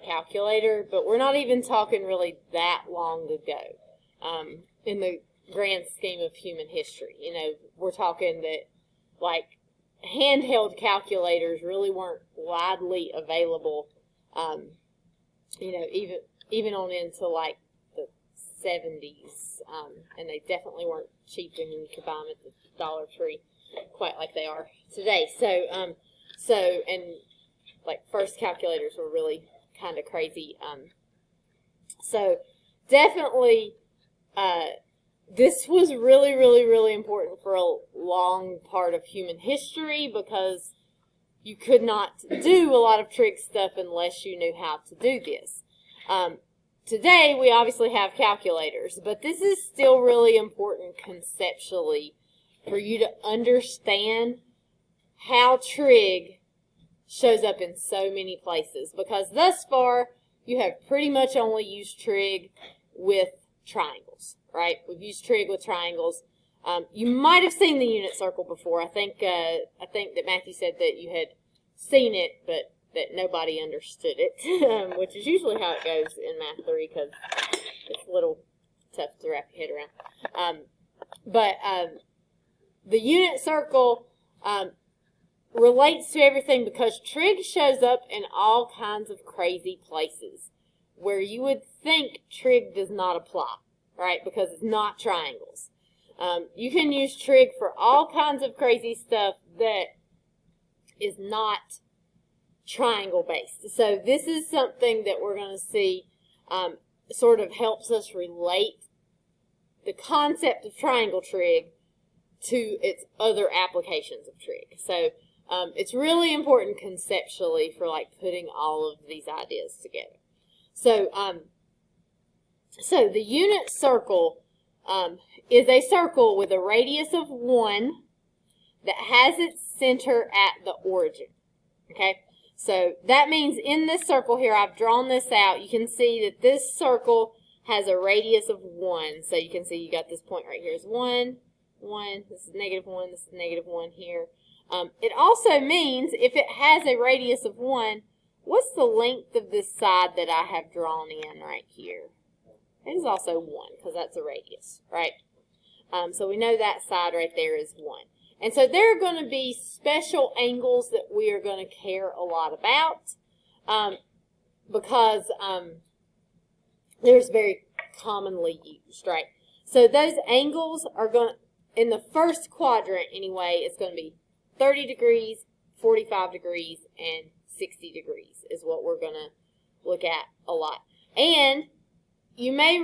calculator, but we're not even talking really that long ago in the grand scheme of human history. You know, we're talking that, like, handheld calculators really weren't widely available, you know, even on into, like, the 70s, and they definitely weren't cheap when you could buy them at the Dollar Tree quite like they are today. So, and, like, first calculators were really kind of crazy. So, definitely, this was really, really, really important for a long part of human history because you could not do a lot of trick stuff unless you knew how to do this. Today, we obviously have calculators, but this is still really important conceptually for you to understand how trig shows up in so many places, because thus far, you have pretty much only used trig with triangles, right? We've used trig with triangles. You might have seen the unit circle before. I think that Matthew said that you had seen it, but that nobody understood it, which is usually how it goes in Math 3 because it's a little tough to wrap your head around. But the unit circle relates to everything because trig shows up in all kinds of crazy places where you would think trig does not apply, right? Because it's not triangles. You can use trig for all kinds of crazy stuff that is not triangle based. So this is something that we're going to see sort of helps us relate the concept of triangle trig to its other applications of trig. So it's really important conceptually for like putting all of these ideas together. So so the unit circle is a circle with a radius of 1 that has its center at the origin. Okay, so that means in this circle here, I've drawn this out. You can see that this circle has a radius of 1. So you can see you got this point right here is 1, 1. This is -1. This is -1 here. It also means if it has a radius of 1, what's the length of this side that I have drawn in right here? It is also 1 because that's a radius, right? So we know that side right there is 1. And so there are going to be special angles that we are going to care a lot about because they're very commonly used, right? So those angles are going to, in the first quadrant anyway, it's going to be 30 degrees, 45 degrees, and 60 degrees is what we're going to look at a lot. And you may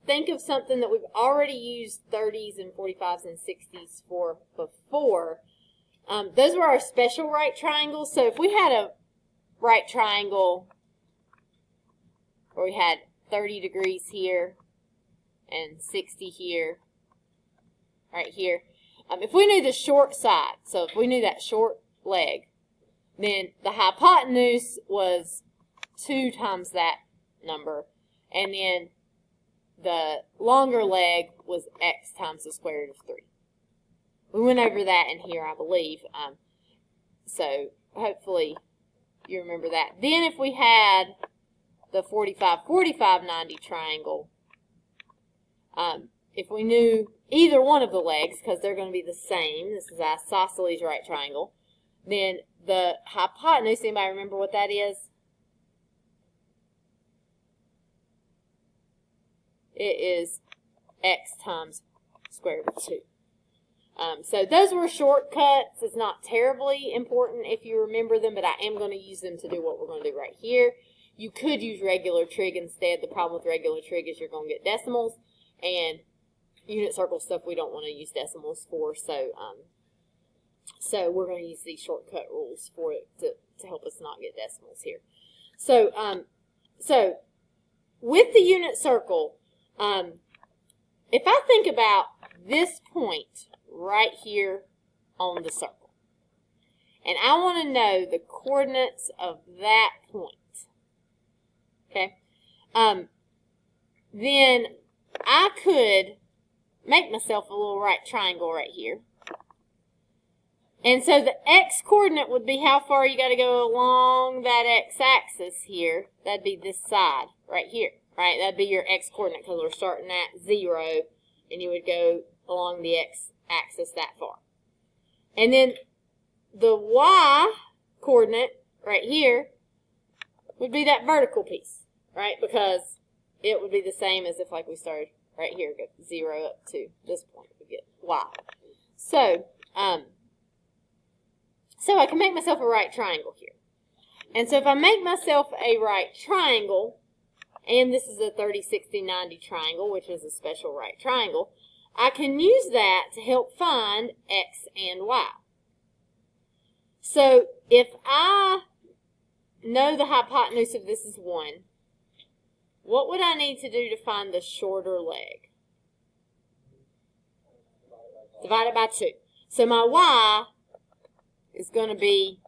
think of something that we've already used 30s and 45s and 60s for before. Those were our special right triangles. So if we had a right triangle where we had 30 degrees here and 60 here, right here, if we knew the short side, so if we knew that short leg, then the hypotenuse was 2 times that number, and then the longer leg was x times the square root of 3. We went over that in here, I believe, so hopefully you remember that. Then if we had the 45-45-90 triangle, if we knew either one of the legs, because they're going to be the same, this is isosceles right triangle, then the hypotenuse, anybody remember what that is? It is x times square root of 2. So those were shortcuts. It's not terribly important if you remember them, but I am going to use them to do what we're going to do right here. You could use regular trig instead. The problem with regular trig is you're going to get decimals, and unit circle stuff we don't want to use decimals for, so so we're going to use these shortcut rules for it to help us not get decimals here. So so with the unit circle, if I think about this point right here on the circle, and I want to know the coordinates of that point, okay, then I could make myself a little right triangle right here. And so the x-coordinate would be how far you got to go along that x-axis here. That'd be this side right here, right? That'd be your x-coordinate because we're starting at 0, and you would go along the x-axis that far. And then the y-coordinate right here would be that vertical piece, right? Because it would be the same as if like we started right here, go 0 up to this point, we get y. So I can make myself a right triangle here. And so if I make myself a right triangle, and this is a 30, 60, 90 triangle, which is a special right triangle, I can use that to help find x and y. So if I know the hypotenuse of this is 1, what would I need to do to find the shorter leg? Divide it by 2. So my y is going to be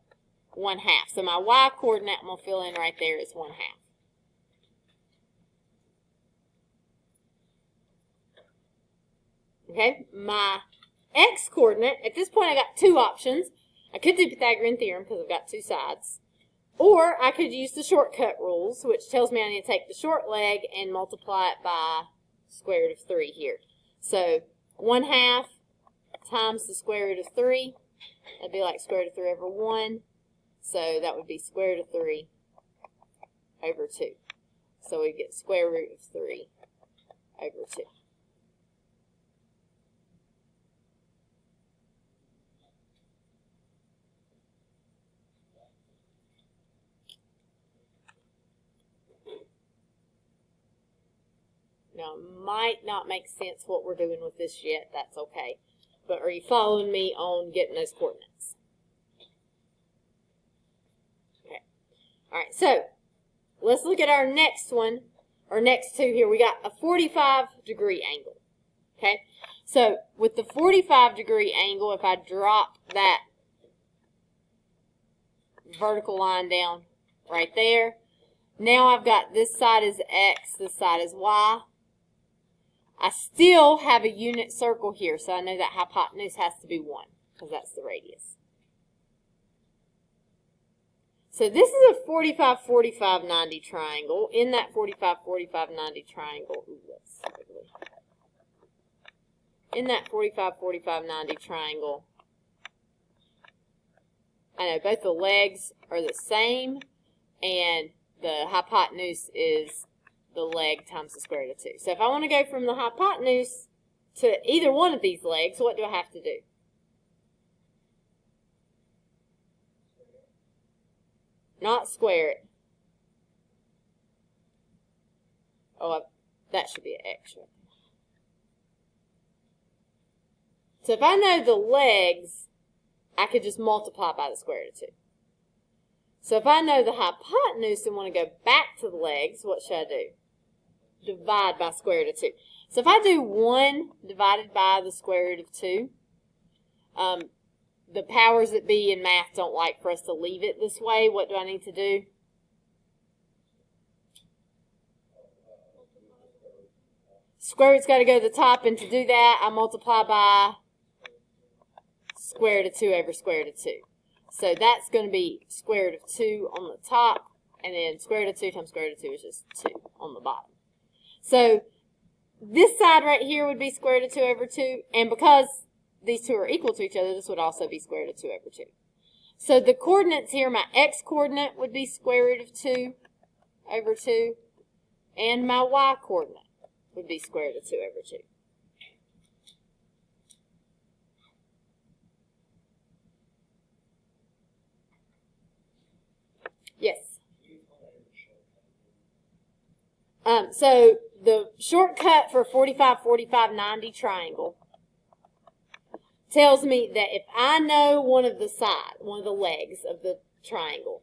1/2. So my y-coordinate I'm going to fill in right there is 1/2. Okay, my x-coordinate, at this point I got 2 options. I could do Pythagorean theorem because I've got 2 sides. Or I could use the shortcut rules, which tells me I need to take the short leg and multiply it by square root of 3 here. So 1/2 times the square root of 3. That'd be like square root of 3 over 1. So that would be square root of 3 over 2. So we get square root of 3 over 2. Now, it might not make sense what we're doing with this yet. That's okay. But are you following me on getting those coordinates? Okay. All right, so let's look at our next one, our next 2 here. We got a 45-degree angle. Okay, so with the 45-degree angle, if I drop that vertical line down right there, now I've got this side is x, this side is y. I still have a unit circle here, so I know that hypotenuse has to be 1, because that's the radius. So this is a 45, 45, 90 triangle. In that 45, 45, 90 triangle, in that 45, 45, 90 triangle, I know both the legs are the same, and the hypotenuse is the leg times the square root of 2. So if I want to go from the hypotenuse to either one of these legs, what do I have to do? Not square it. Oh, that should be an x right there. So if I know the legs, I could just multiply by the square root of 2. So if I know the hypotenuse and want to go back to the legs, what should I do? Divide by square root of 2. So if I do 1 divided by the square root of 2, the powers that be in math don't like for us to leave it this way. What do I need to do? Square root's got to go to the top, and to do that, I multiply by square root of 2 over square root of 2. So that's going to be square root of 2 on the top, and then square root of 2 times square root of 2 is just 2 on the bottom. So this side right here would be square root of 2 over 2, and because these two are equal to each other, this would also be square root of 2 over 2. So the coordinates here, my x-coordinate would be square root of 2 over 2, and my y-coordinate would be square root of 2 over 2. Yes. So the shortcut for 45, 45, 90 triangle tells me that if I know one of the legs of the triangle,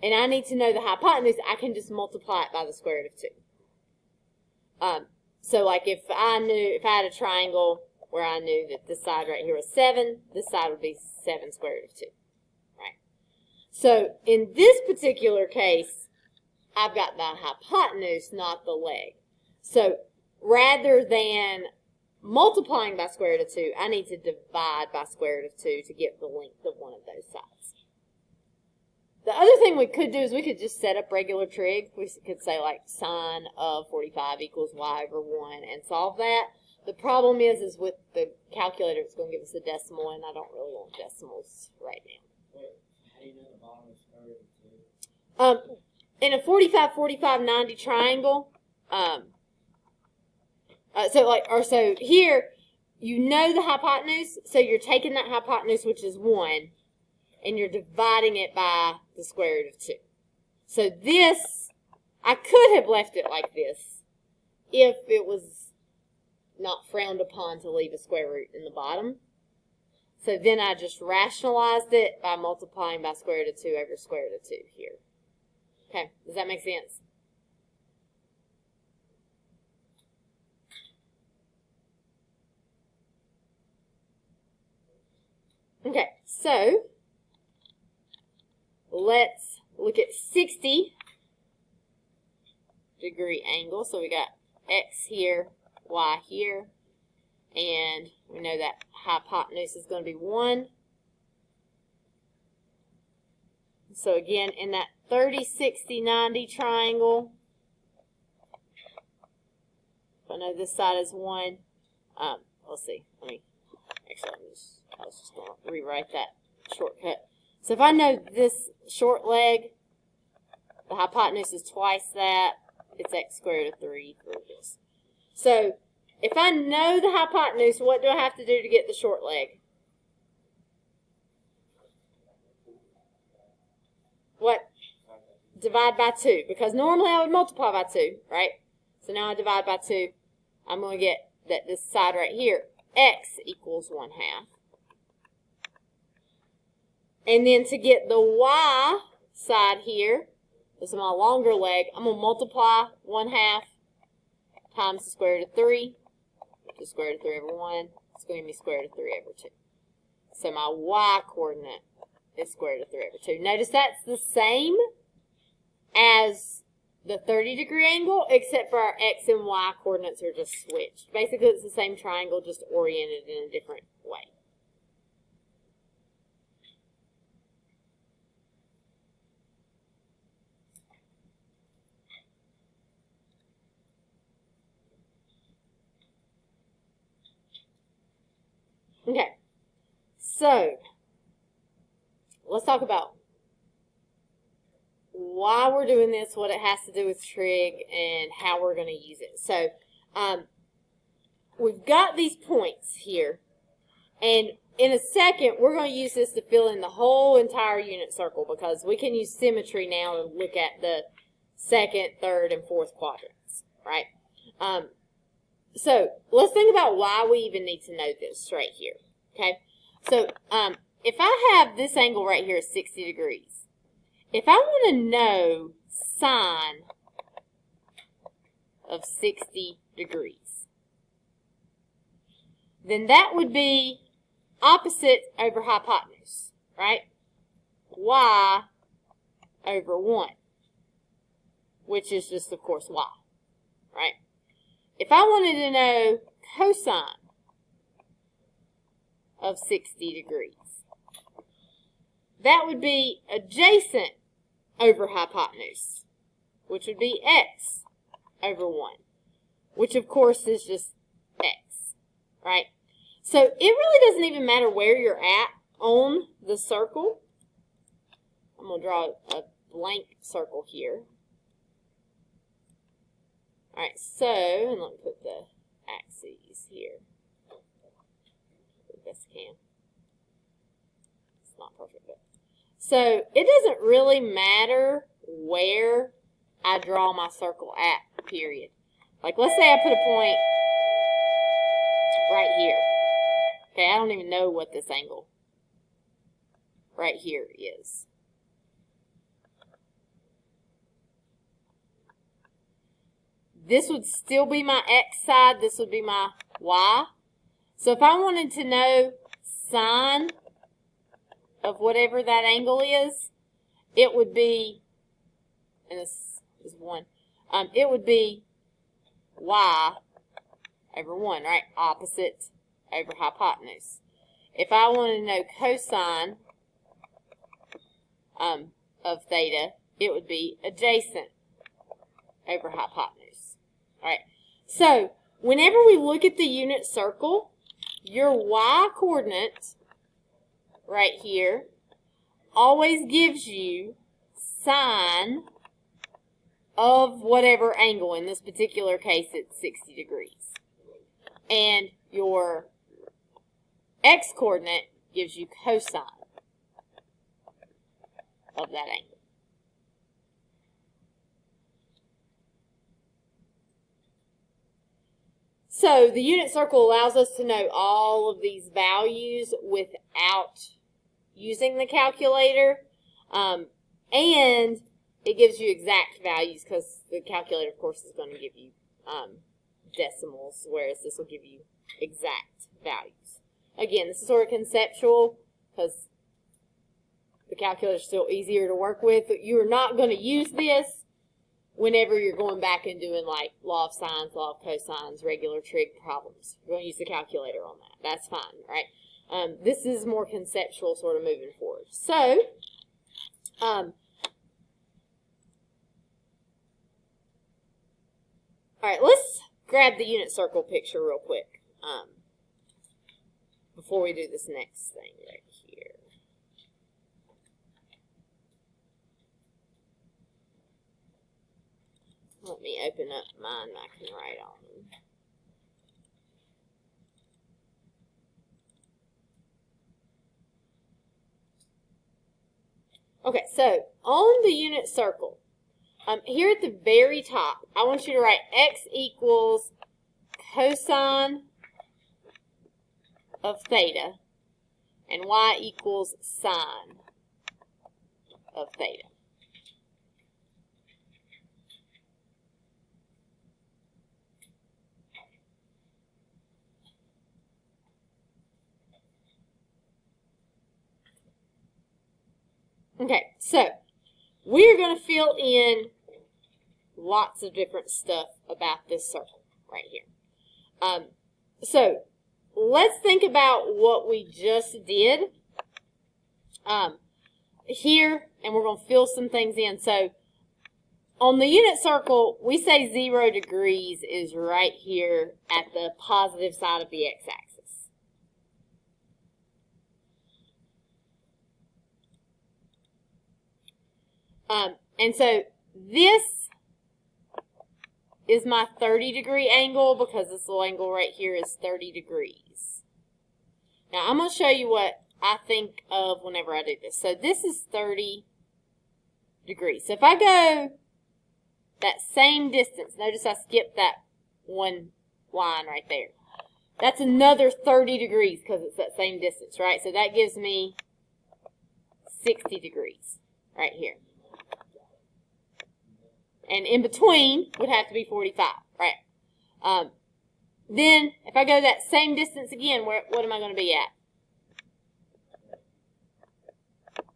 and I need to know the hypotenuse, I can just multiply it by the square root of 2. So like if I had a triangle where I knew that this side right here was 7, this side would be 7 square root of 2. Right? So in this particular case, I've got the hypotenuse, not the leg. So rather than multiplying by square root of 2, I need to divide by square root of 2 to get the length of one of those sides. The other thing we could do is we could just set up regular trig. We could say like sine of 45 equals y over 1 and solve that. The problem is with the calculator, it's going to give us a decimal, and I don't really want decimals right now. Wait, how do you know the bottom is square root of 2? In a 45, 45, 90 triangle, so here, you know the hypotenuse, so you're taking that hypotenuse, which is 1, and you're dividing it by the square root of 2. So this, I could have left it like this if it was not frowned upon to leave a square root in the bottom. So then I just rationalized it by multiplying by square root of 2 over square root of 2 here. Okay, does that make sense? Okay, so let's look at 60-degree angle. So we got x here, y here, and we know that hypotenuse is going to be 1. So again, in that 30, 60, 90 triangle, if I know this side is 1, let's see, I was just going to rewrite that shortcut. So if I know this short leg, the hypotenuse is twice that, it's x squared root of 3 for this. So if I know the hypotenuse, what do I have to do to get the short leg? What? Divide by 2. Because normally I would multiply by 2, right? So now I divide by 2. I'm going to get that this side right here, x equals 1/2. And then to get the y side here, this is my longer leg, I'm going to multiply 1/2 times the square root of 3, which is square root of 3 over 1. It's going to give me square root of 3 over 2. So my y coordinate is square root of 3 over 2. Notice that's the same as the 30-degree angle, except for our x and y coordinates are just switched. Basically, it's the same triangle, just oriented in a different way. Okay, so let's talk about why we're doing this, what it has to do with trig, and how we're going to use it. So we've got these points here, and in a second we're going to use this to fill in the whole entire unit circle, because we can use symmetry now to look at the second, third, and fourth quadrants, right? So let's think about why we even need to know this right here, okay? So if I have this angle right here is 60 degrees, if I want to know sine of 60 degrees, then that would be opposite over hypotenuse, right? Y over 1, which is just, of course, y, right? If I wanted to know cosine of 60 degrees, that would be adjacent over hypotenuse, which would be x over 1, which of course is just x, right? So it really doesn't even matter where you're at on the circle. I'm going to draw a blank circle here. Alright, so, and let me put the axes here. The best I can. It's not perfect, but. So, it doesn't really matter where I draw my circle at, period. Like, let's say I put a point right here. Okay, I don't even know what this angle right here is. This would still be my x side. This would be my y. So if I wanted to know sine of whatever that angle is, it would be, and this is 1, it would be y over 1, right? Opposite over hypotenuse. If I want to know cosine of theta, it would be adjacent over hypotenuse. All right. So whenever we look at the unit circle, your y-coordinate right here always gives you sine of whatever angle. In this particular case, it's 60 degrees. And your x-coordinate gives you cosine of that angle. So the unit circle allows us to know all of these values without using the calculator. And it gives you exact values because the calculator, of course, is going to give you decimals, whereas this will give you exact values. Again, this is sort of conceptual because the calculator is still easier to work with. You are not going to use this whenever you're going back and doing like law of sines, law of cosines, regular trig problems. You're going to use the calculator on that. That's fine, right? This is more conceptual sort of moving forward. So, all right, let's grab the unit circle picture real quick before we do this next thing right here. Let me open up mine and I can write on them. Okay, so on the unit circle, here at the very top, I want you to write x equals cosine of theta and y equals sine of theta. Okay, so we're going to fill in lots of different stuff about this circle right here. So let's think about what we just did here, and we're going to fill some things in. So on the unit circle, we say 0 degrees is right here at the positive side of the x-axis. And so this is my 30-degree angle because this little angle right here is 30 degrees. Now, I'm going to show you what I think of whenever I do this. So this is 30 degrees. So if I go that same distance, notice I skipped that one line right there. That's another 30 degrees because it's that same distance, right? So that gives me 60 degrees right here. And in between would have to be 45, right? Then, if I go that same distance again, what am I going to be at?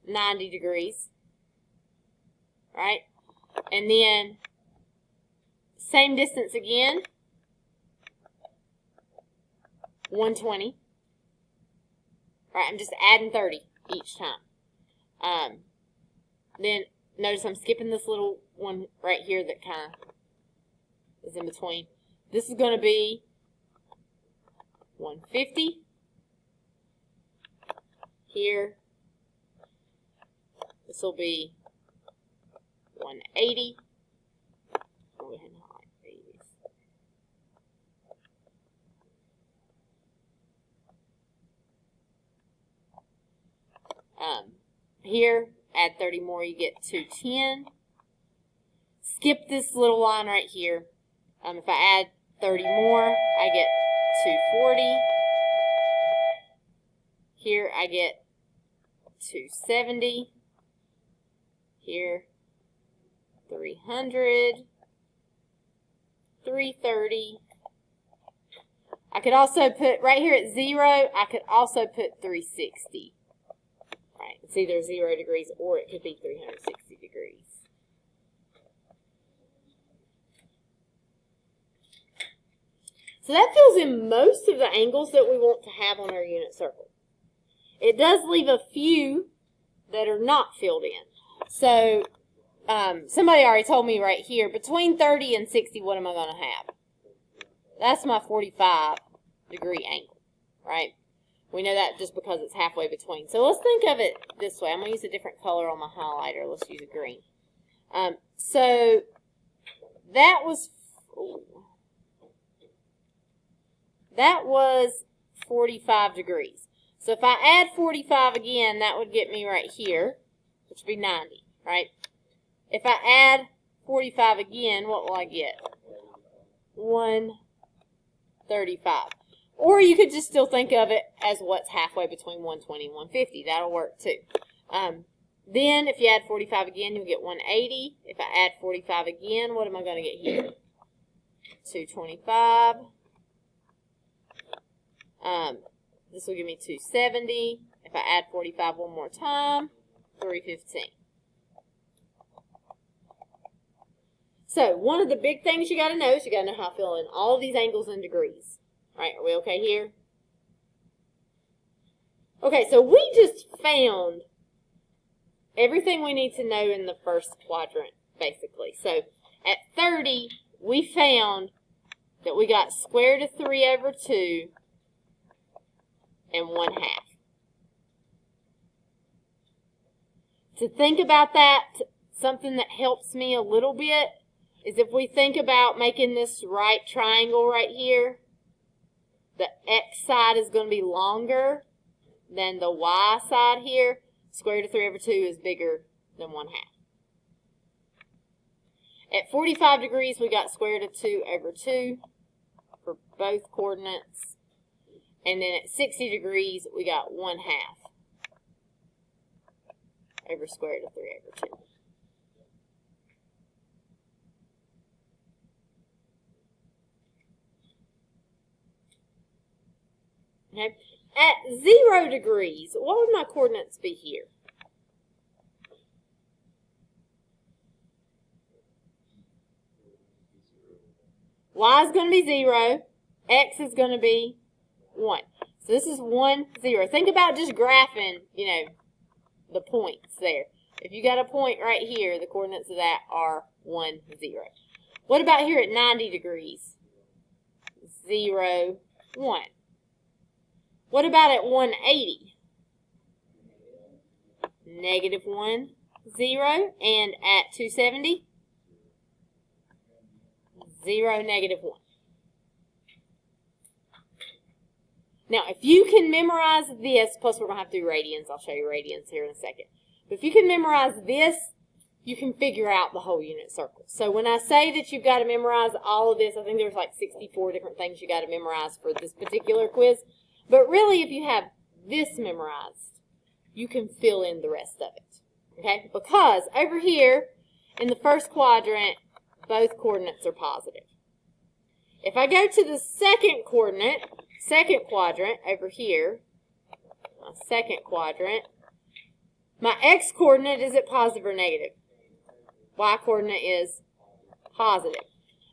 90 degrees, right? And then, same distance again, 120. Right, I'm just adding 30 each time. Then, notice I'm skipping this little one right here that kind of is in between. This is going to be 150 here. This will be 180. Go ahead and highlight these. Here, add 30 more, you get 210. Skip this little line right here. If I add 30 more, I get 240. Here I get 270. Here, 300. 330. I could also put, right here at 0, I could also put 360. Right, it's either 0 degrees or it could be 360 degrees. So that fills in most of the angles that we want to have on our unit circle. It does leave a few that are not filled in. So somebody already told me right here, between 30 and 60, what am I going to have? That's my 45-degree angle, right? We know that just because it's halfway between. So let's think of it this way. I'm going to use a different color on my highlighter. Let's use a green. So that was 45 degrees. So if I add 45 again, that would get me right here, which would be 90, right? If I add 45 again, what will I get? 135. Or you could just still think of it as what's halfway between 120 and 150. That'll work too. Then if you add 45 again, you'll get 180. If I add 45 again, what am I going to get here? 225. This will give me 270. If I add 45 one more time, 315. So one of the big things you got to know is you got to know how to fill in all of these angles in degrees. All right, are we okay here? Okay, so we just found everything we need to know in the first quadrant, basically. So at 30, we found that we got square root of 3 over 2 and 1/2. To think about that, something that helps me a little bit is if we think about making this right triangle right here, the x side is going to be longer than the y side here. Square root of 3 over 2 is bigger than 1/2. At 45 degrees, we got square root of 2 over 2 for both coordinates. And then at 60 degrees, we got 1/2 over square root of 3 over 2. Okay. At 0 degrees, what would my coordinates be here? Y is going to be 0. X is going to be 1. So this is 1, 0. Think about just graphing, the points there. If you got a point right here, the coordinates of that are 1, 0. What about here at 90 degrees? 0, 1. What about at 180? Negative 1, 0. And at 270? 0, negative 1. Now, if you can memorize this, plus we're going to have to do radians. I'll show you radians here in a second. But if you can memorize this, you can figure out the whole unit circle. So when I say that you've got to memorize all of this, I think there's like 64 different things you got to memorize for this particular quiz. But really, if you have this memorized, you can fill in the rest of it. Okay? Because over here, in the first quadrant, both coordinates are positive. If I go to the second quadrant over here, my second quadrant, my x coordinate, is it positive or negative? Y coordinate is positive.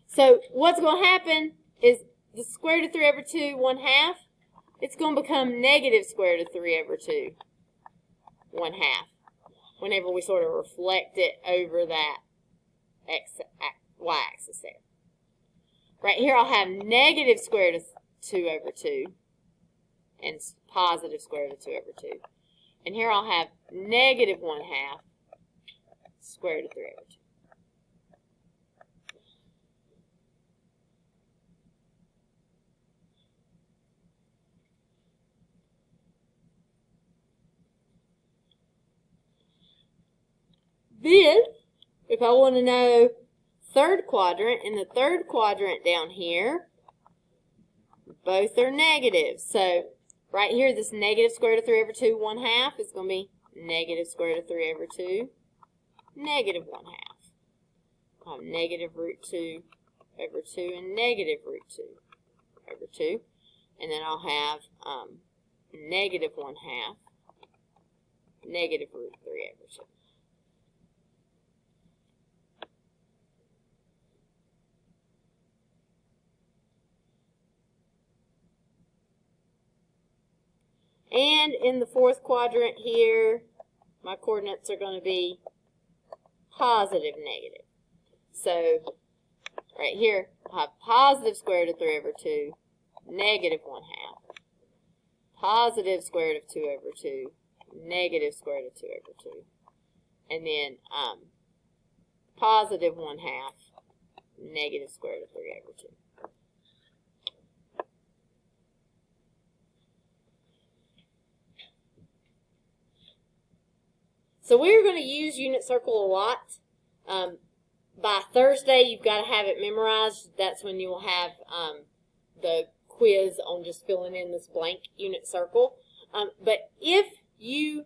So what's going to happen is the square root of 3 over 2, 1/2, it's going to become negative square root of 3 over 2, 1/2, whenever we sort of reflect it over that y-axis there. Right here I'll have negative square root of 2 over 2 and positive square root of 2 over 2. And here I'll have negative 1/2 square root of 3 over 2. Then, if I want to know third quadrant, in the third quadrant down here, both are negative. So, right here, this negative square root of 3 over 2, 1/2 is going to be negative square root of 3 over 2, negative 1/2. I'll have negative root 2 over 2 and negative root 2 over 2. And then I'll have negative 1/2, negative root 3 over 2. And in the fourth quadrant here, my coordinates are going to be positive, negative. So right here, I have positive square root of 3 over 2, negative 1/2. Positive square root of 2 over 2, negative square root of 2 over 2. And then positive 1/2, negative square root of 3 over 2. So we're going to use unit circle a lot. By Thursday, you've got to have it memorized. That's when you will have the quiz on just filling in this blank unit circle. But if you,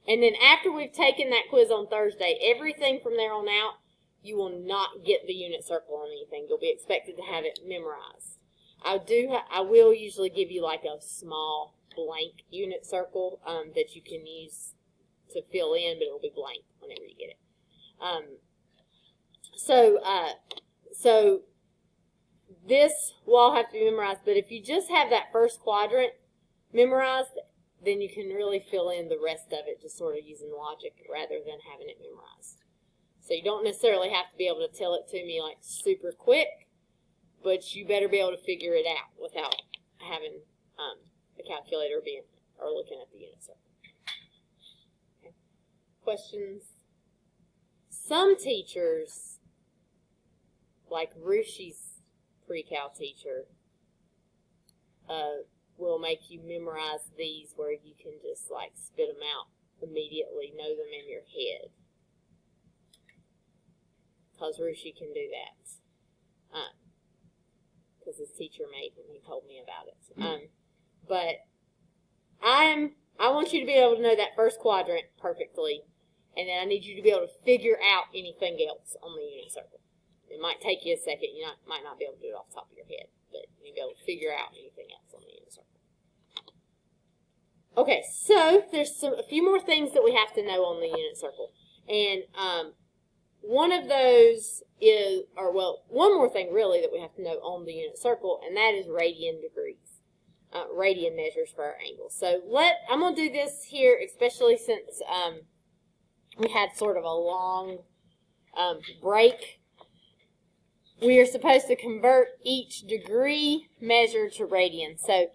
and then after we've taken that quiz on Thursday, everything from there on out, you will not get the unit circle on anything. You'll be expected to have it memorized. I will usually give you like a small blank unit circle that you can use to fill in, but it'll be blank whenever you get it. So this will all have to be memorized, but if you just have that first quadrant memorized, then you can really fill in the rest of it just sort of using logic rather than having it memorized. So you don't necessarily have to be able to tell it to me like super quick, but you better be able to figure it out without having a calculator or looking at the unit circle. Okay. Questions? Some teachers, like Rushi's pre-cal teacher, will make you memorize these where you can just like spit them out immediately, know them in your head. Because Rushi can do that. Because his teacher made him, he told me about it. But I want you to be able to know that first quadrant perfectly, and then I need you to be able to figure out anything else on the unit circle. It might take you a second. You might not be able to do it off the top of your head, but you'll be able to figure out anything else on the unit circle. Okay, so there's a few more things that we have to know on the unit circle. And one of those is, one more thing really that we have to know on the unit circle, and that is radian degrees. Radian measures for our angles. So I'm going to do this here, especially since we had sort of a long break. We are supposed to convert each degree measure to radians. So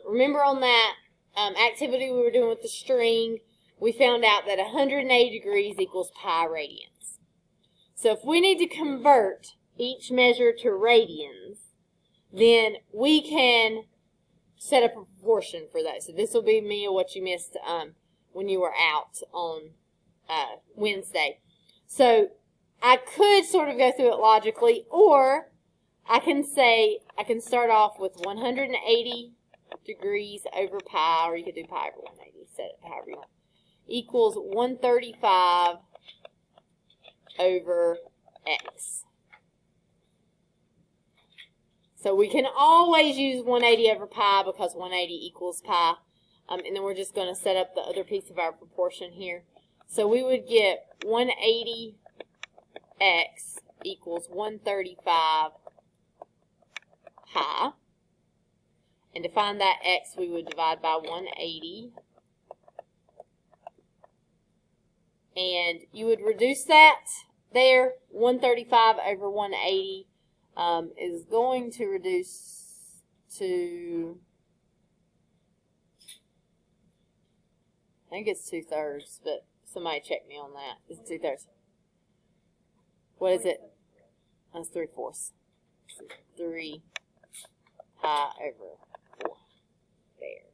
remember on that activity we were doing with the string, we found out that 180 degrees equals pi radians. So if we need to convert each measure to radians, then we can set up a proportion for that. So this will be Mia, what you missed when you were out on Wednesday. So I could sort of go through it logically, or I can start off with 180 degrees over pi, or you could do pi over 180, set it however you want, equals 135 over x. So we can always use 180 over pi because 180 equals pi. And then we're just going to set up the other piece of our proportion here. So we would get 180x equals 135 pi. And to find that x, we would divide by 180. And you would reduce that there. 135 over 180 is going to reduce to, I think it's 2/3, but somebody check me on that. It's 2/3. What is it? That's 3/4. 3 pi over 4. There.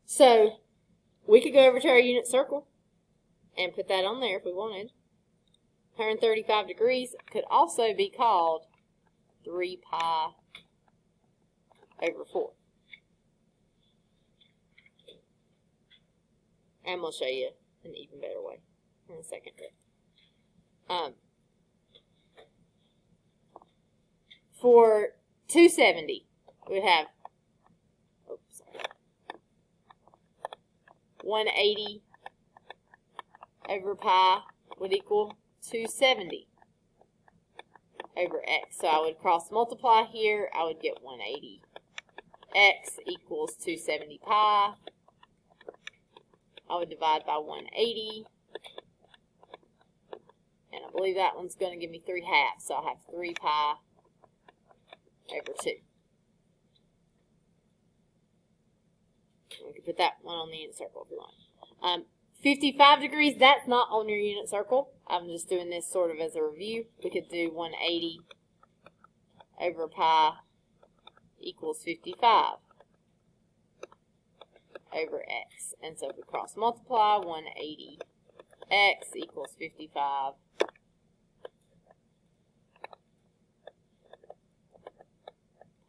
So we could go over to our unit circle and put that on there if we wanted. 135 degrees could also be called 3 pi over 4. And we'll show you an even better way in a second. For 270, we have 180 over pi would equal 270. over x. So I would cross multiply here. I would get 180. X equals 270 pi. I would divide by 180. And I believe that one's going to give me 3/2. So I'll have 3 pi over 2. We can put that one on the unit circle if we want. 55 degrees, that's not on your unit circle. I'm just doing this sort of as a review. We could do 180 over pi equals 55 over x. And so if we cross multiply, 180 x equals 55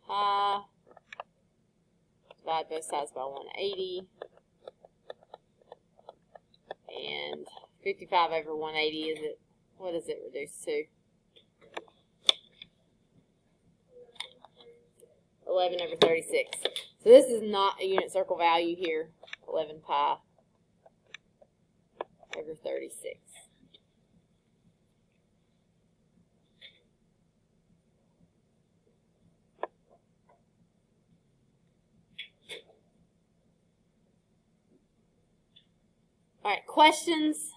pi. Divide both sides by 180. And 55 over 180, is it, what does it reduce to? 11 over 36. So this is not a unit circle value here. 11 pi over 36. All right, questions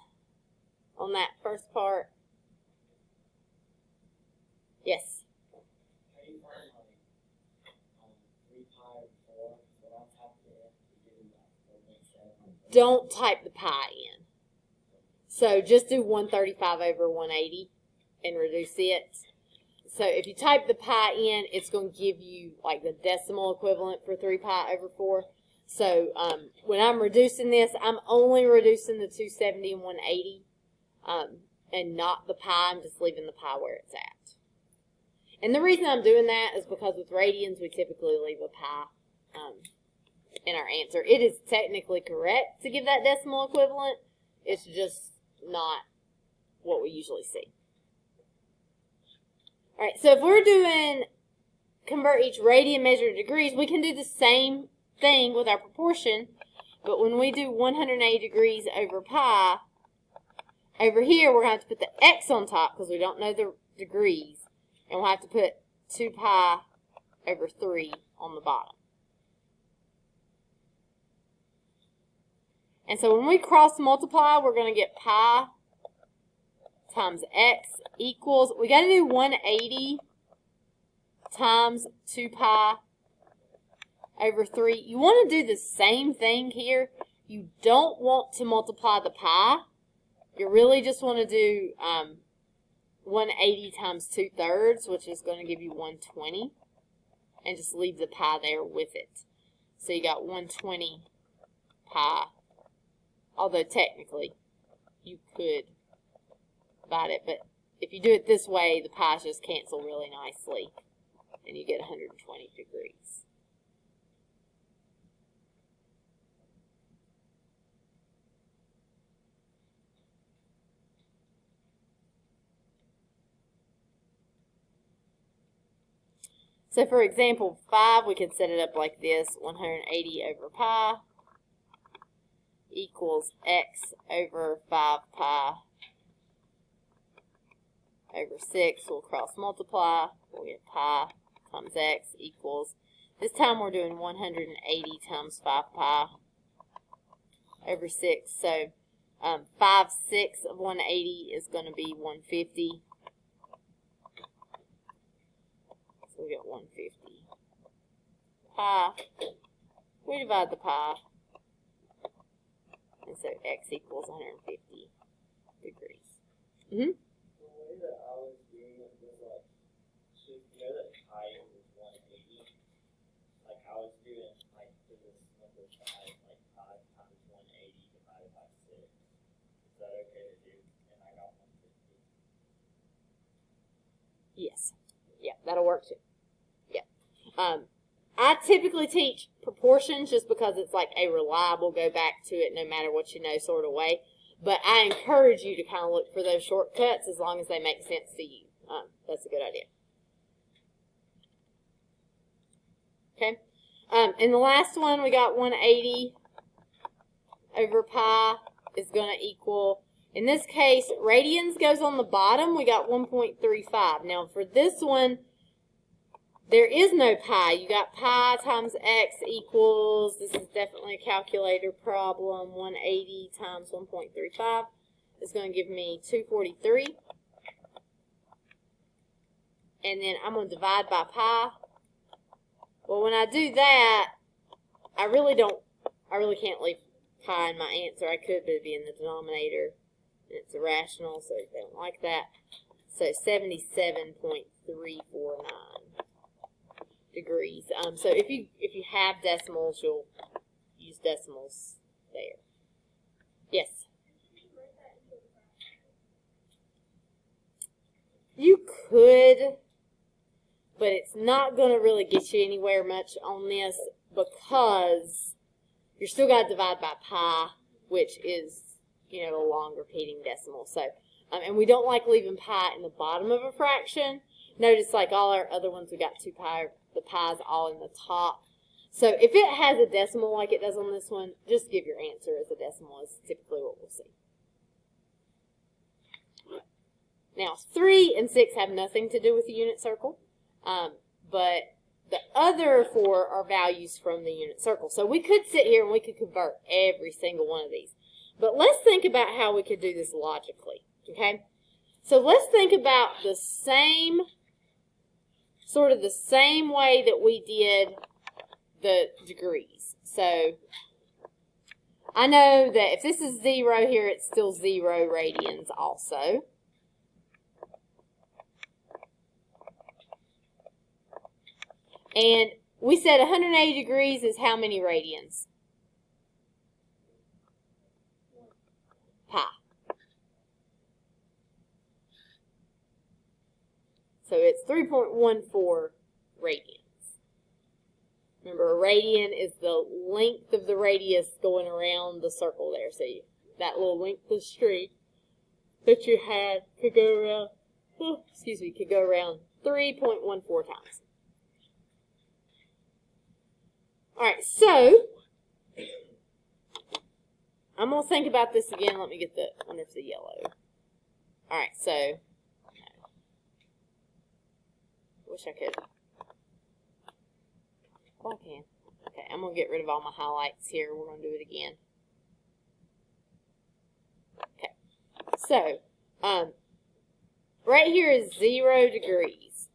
on that first part? Yes. How do you find like 3 pi over 4? So I'll type it in to get Don't type the pi in. So just do 135 over 180 and reduce it. So if you type the pi in, it's going to give you like the decimal equivalent for 3 pi over 4. So when I'm reducing this, I'm only reducing the 270 and 180 and not the pi. I'm just leaving the pi where it's at. And the reason I'm doing that is because with radians, we typically leave a pi in our answer. It is technically correct to give that decimal equivalent. It's just not what we usually see. All right, so if we're doing convert each radian measured to degrees, we can do the same thing with our proportion, but when we do 180 degrees over pi, over here we're going to have to put the x on top because we don't know the degrees, and we'll have to put 2 pi over 3 on the bottom. And so when we cross multiply, we're going to get pi times x equals, we got to do 180 times 2 pi over 3. You want to do the same thing here. You don't want to multiply the pi. You really just want to do 180 times 2/3, which is going to give you 120. And just leave the pi there with it. So you got 120 pi. Although technically you could divide it, but if you do it this way, the pi's just cancel really nicely. And you get 120 degrees. So for example 5, we could set it up like this. 180 over pi equals x over 5 pi over 6. We'll cross multiply. We'll get pi times x equals, this time we're doing 180 times 5 pi over 6. So 5/6 of 180 is going to be 150. So we get 150 pi. We divide the pi. And so x equals 150 degrees. The way that I was doing it was like, so you know that pi was 180? Like I was doing like for this number 5, like 5 times 180 divided by 6. Is that okay to do? And I got 150. Yes. Yeah, that'll work too. Yeah. I typically teach proportions just because it's like a reliable go back to it no matter what you know sort of way. But I encourage you to kind of look for those shortcuts as long as they make sense to you. That's a good idea. Okay. And the last one, we got 180 over pi is going to equal, In this case, radians goes on the bottom. We got 1.35. Now, for this one, there is no pi. You got pi times x equals, this is definitely a calculator problem, 180 times 1.35 is going to give me 243. And then I'm going to divide by pi. Well, when I do that, I really can't leave pi in my answer. I could, but it'd be in the denominator. And it's irrational, so they don't like that. So 77.349 degrees. So if you have decimals, you'll use decimals there. Yes? You could, but it's not going to really get you anywhere much on this because you're still got to divide by pi, which is, you know, a long repeating decimal. So, and we don't like leaving pi in the bottom of a fraction. Notice like all our other ones, we got 2 pi, the pi's all in the top. So if it has a decimal like it does on this one, just give your answer as a decimal is typically what we'll see. Now 3 and 6 have nothing to do with the unit circle, but the other 4 are values from the unit circle. So we could sit here and we could convert every single one of these. But let's think about how we could do this logically, okay? So let's think about the same, sort of the same way that we did the degrees. So I know that if this is 0 here, it's still 0 radians also. And we said 180 degrees is how many radians? Pi. So it's 3.14 radians. Remember, a radian is the length of the radius going around the circle there. So that little length of string that you had could go around, could go around 3.14 times. All right, so I'm going to think about this again. Let me get the, I wonder if the yellow. All right, so I wish I could. Oh, I can. Okay, I'm going to get rid of all my highlights here. We're going to do it again. Okay, so right here is 0 degrees.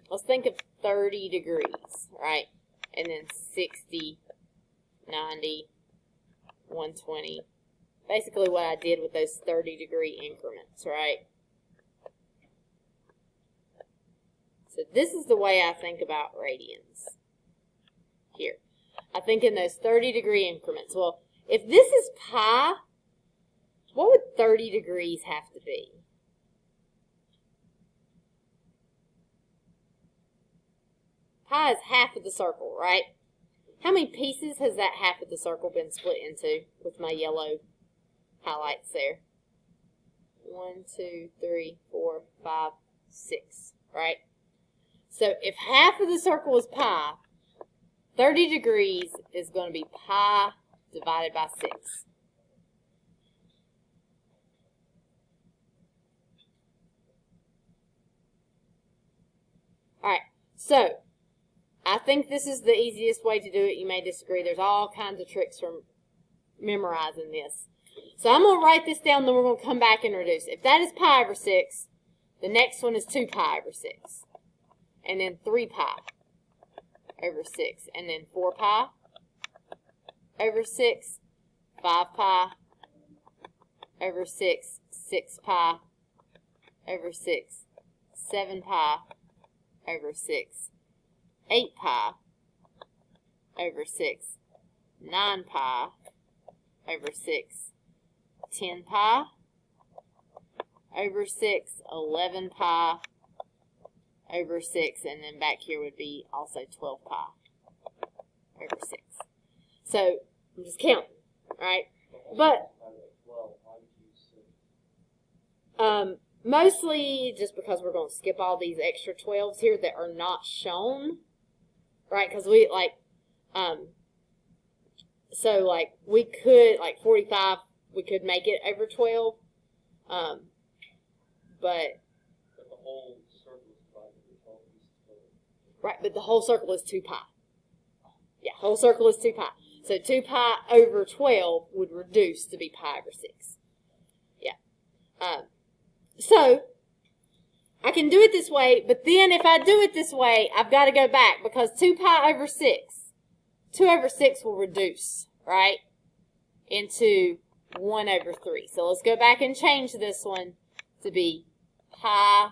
Let's think of 30 degrees, right? And then 60, 90, 120. Basically what I did with those 30-degree increments, right? So this is the way I think about radians here. I think in those 30-degree increments. Well, if this is pi, what would 30 degrees have to be? Pi is half of the circle, right? How many pieces has that half of the circle been split into with my yellow highlights there? 1, 2, 3, 4, 5, 6, right? So if half of the circle is pi, 30 degrees is going to be pi divided by 6. All right, so I think this is the easiest way to do it. You may disagree. There's all kinds of tricks from memorizing this. So I'm going to write this down, then we're going to come back and reduce. If that is pi over 6, the next one is 2 pi over 6. And then 3 pi over 6. And then 4 pi over 6, 5 pi over 6, 6 pi over 6, 7 pi over 6, 8 pi over 6, 9 pi over 6, 10 pi over 6, 11 pi over 6, and then back here would be also 12 pi over 6. So I'm just counting, right? But mostly just because we're going to skip all these extra 12s here that are not shown, right? Because we like, so like we could, like 45, we could make it over 12. But But the whole circle is divided into 12 pieces total. right, but the whole circle is 2 pi. Yeah, whole circle is 2 pi. So 2 pi over 12 would reduce to be pi over 6. Yeah. So I can do it this way, but then if I do it this way, I've got to go back because 2 pi over 6, 2 over 6 will reduce, right, into 1 over 3. So let's go back and change this one to be pi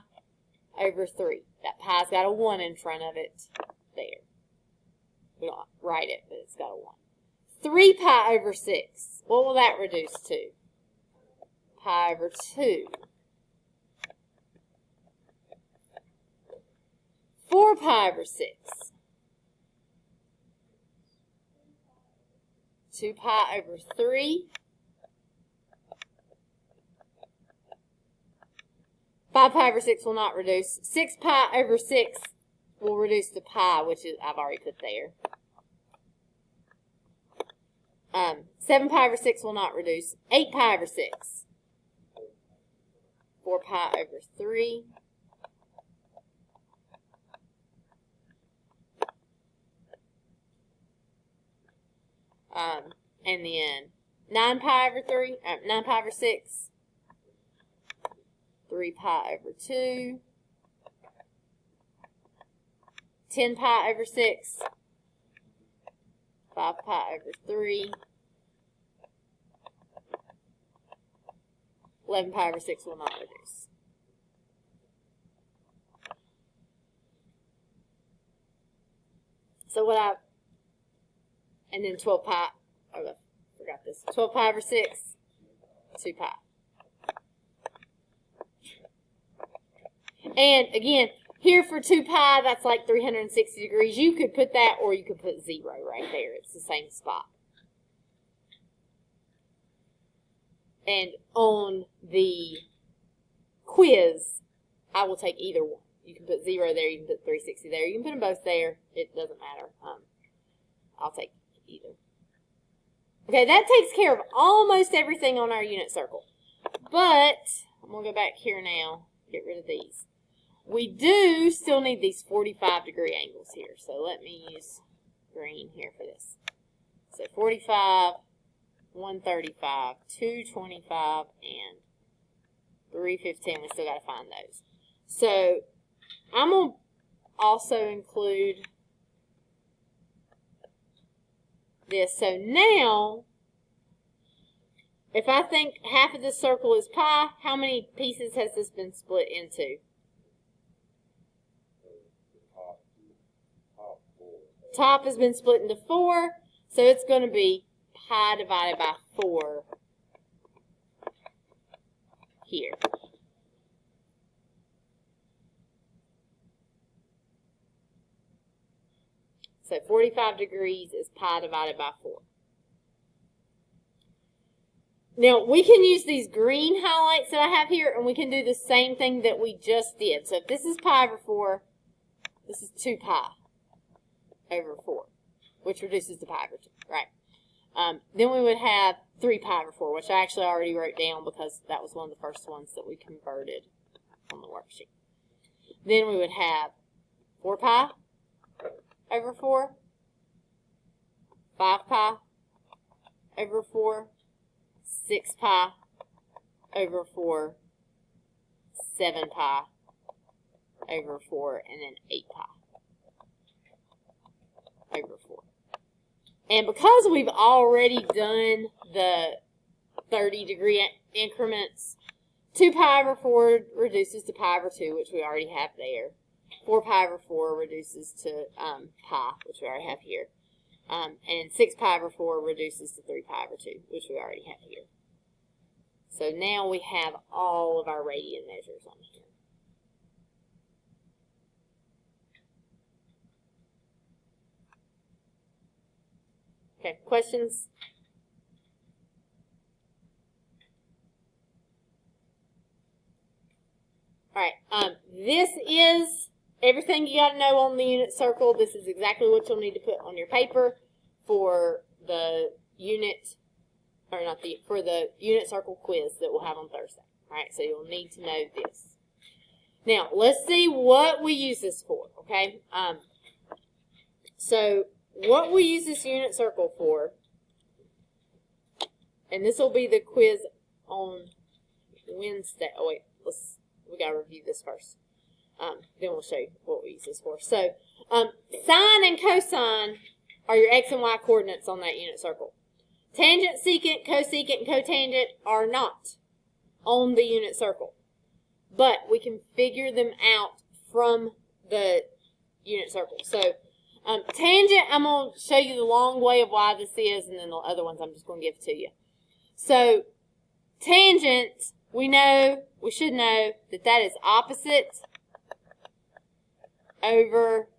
over 3. That pi's got a 1 in front of it there. We don't write it, but it's got a 1. 3 pi over 6. What will that reduce to? Pi over 2. 4 pi over 6. 2 pi over 3. 5 pi over 6 will not reduce. 6 pi over 6 will reduce to pi, which is I've already put there. 7 pi over 6 will not reduce. 8 pi over 6. 4 pi over 3. 9 pi over 3, 9 pi over 6, 3 pi over 2, 10 pi over 6, 5 pi over 3, 11 pi over 6 will not reduce. So and then 12 pi, oh, I forgot this, 12 pi over 6, 2 pi. And again, here for 2 pi, that's like 360 degrees. You could put that or you could put 0 right there. It's the same spot. And on the quiz, I will take either one. You can put 0 there, you can put 360 there. You can put them both there. It doesn't matter. I'll take either. Okay, that takes care of almost everything on our unit circle. But, I'm going to go back here now, get rid of these. We do still need these 45-degree angles here. So let me use green here for this. So 45, 135, 225, and 315. We still got to find those. So I'm going to also include this. So now, if I think half of this circle is pi, how many pieces has this been split into? Top has been split into 4, so it's going to be pi divided by 4 here. So 45 degrees is pi divided by 4. Now, we can use these green highlights that I have here, and we can do the same thing that we just did. So if this is pi over 4, this is 2 pi over 4, which reduces to pi over 2, right? Then we would have 3 pi over 4, which I actually already wrote down because that was one of the first ones that we converted on the worksheet. Then we would have 4 pi over 4, 5 pi over 4, 6 pi over 4, 7 pi over 4, and then 8 pi over 4. And because we've already done the 30-degree increments, 2 pi over 4 reduces to pi over 2, which we already have there. 4 pi over 4 reduces to pi, which we already have here. And 6 pi over 4 reduces to 3 pi over 2, which we already have here. So now we have all of our radian measures on here. Okay, questions? All right, this is everything you got to know on the unit circle. This is exactly what you'll need to put on your paper for the unit, or not the, for the unit circle quiz that we'll have on Thursday. Alright, so you'll need to know this. Now, let's see what we use this for, okay? So, what we use this unit circle for, and this will be the quiz on Wednesday. Oh, wait, we got to review this first. Then we'll show you what we use this for. So, sine and cosine are your x and y coordinates on that unit circle. Tangent, secant, cosecant, and cotangent are not on the unit circle. But we can figure them out from the unit circle. So, tangent, I'm going to show you the long way of why this is, and then the other ones I'm just going to give to you. So, tangent, we should know that is opposite over